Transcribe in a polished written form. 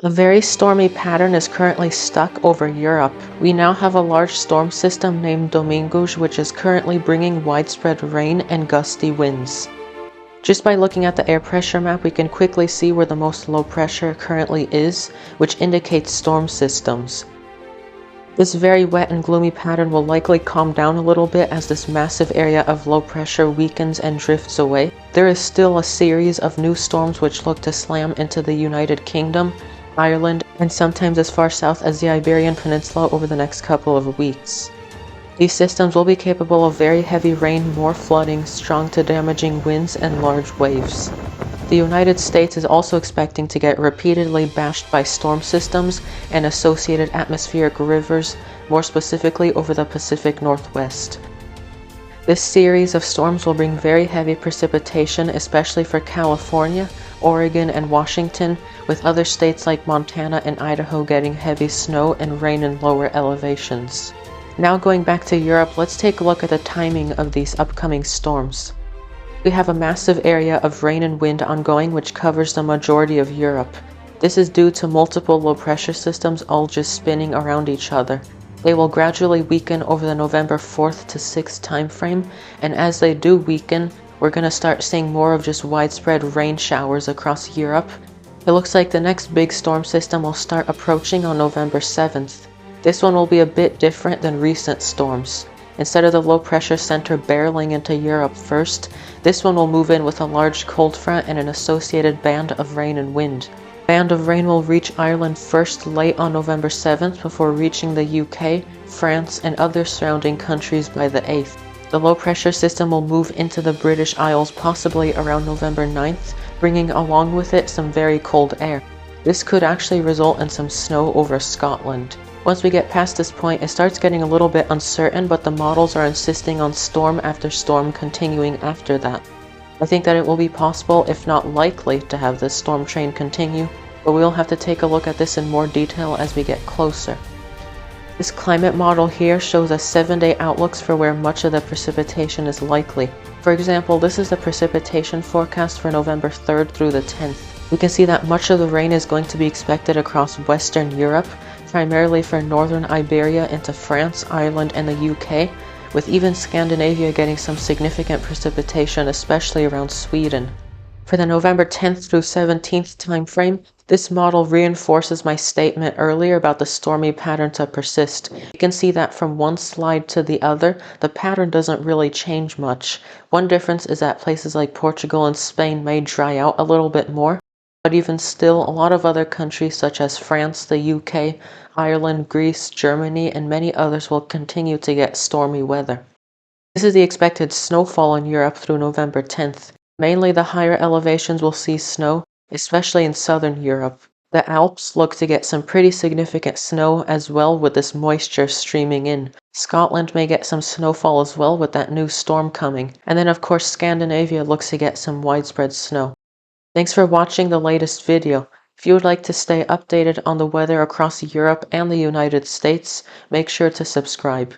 A very stormy pattern is currently stuck over Europe. We now have a large storm system named Domingos, which is currently bringing widespread rain and gusty winds. Just by looking at the air pressure map, we can quickly see where the most low pressure currently is, which indicates storm systems. This very wet and gloomy pattern will likely calm down a little bit as this massive area of low pressure weakens and drifts away. There is still a series of new storms which look to slam into the United Kingdom, Ireland, and sometimes as far south as the Iberian Peninsula over the next couple of weeks. These systems will be capable of very heavy rain, more flooding, strong to damaging winds, and large waves. The United States is also expecting to get repeatedly bashed by storm systems and associated atmospheric rivers, more specifically over the Pacific Northwest. This series of storms will bring very heavy precipitation, especially for California, Oregon, and Washington, with other states like Montana and Idaho getting heavy snow and rain in lower elevations. Now going back to Europe, let's take a look at the timing of these upcoming storms. We have a massive area of rain and wind ongoing which covers the majority of Europe. This is due to multiple low pressure systems all just spinning around each other. They will gradually weaken over the November 4th to 6th time frame, and as they do weaken, we're going to start seeing more of just widespread rain showers across Europe. It looks like the next big storm system will start approaching on November 7th. This one will be a bit different than recent storms. Instead of the low pressure center barreling into Europe first, this one will move in with a large cold front and an associated band of rain and wind. Band of rain will reach Ireland first late on November 7th before reaching the UK, France, and other surrounding countries by the 8th. The low pressure system will move into the British Isles possibly around November 9th, bringing along with it some very cold air. This could actually result in some snow over Scotland. Once we get past this point, it starts getting a little bit uncertain, but the models are insisting on storm after storm continuing after that. I think that it will be possible, if not likely, to have this storm train continue, but we'll have to take a look at this in more detail as we get closer. This climate model here shows us 7-day outlooks for where much of the precipitation is likely. For example, this is the precipitation forecast for November 3rd through the 10th. We can see that much of the rain is going to be expected across Western Europe, primarily for northern Iberia into France, Ireland, and the UK, with even Scandinavia getting some significant precipitation, especially around Sweden. For the November 10th through 17th time frame, this model reinforces my statement earlier about the stormy pattern to persist. You can see that from one slide to the other, the pattern doesn't really change much. One difference is that places like Portugal and Spain may dry out a little bit more, but even still, a lot of other countries such as France, the UK, Ireland, Greece, Germany, and many others will continue to get stormy weather. This is the expected snowfall in Europe through November 10th. Mainly the higher elevations will see snow, especially in southern Europe. The Alps look to get some pretty significant snow as well with this moisture streaming in. Scotland may get some snowfall as well with that new storm coming. And then of course Scandinavia looks to get some widespread snow. Thanks for watching the latest video. If you would like to stay updated on the weather across Europe and the United States, make sure to subscribe.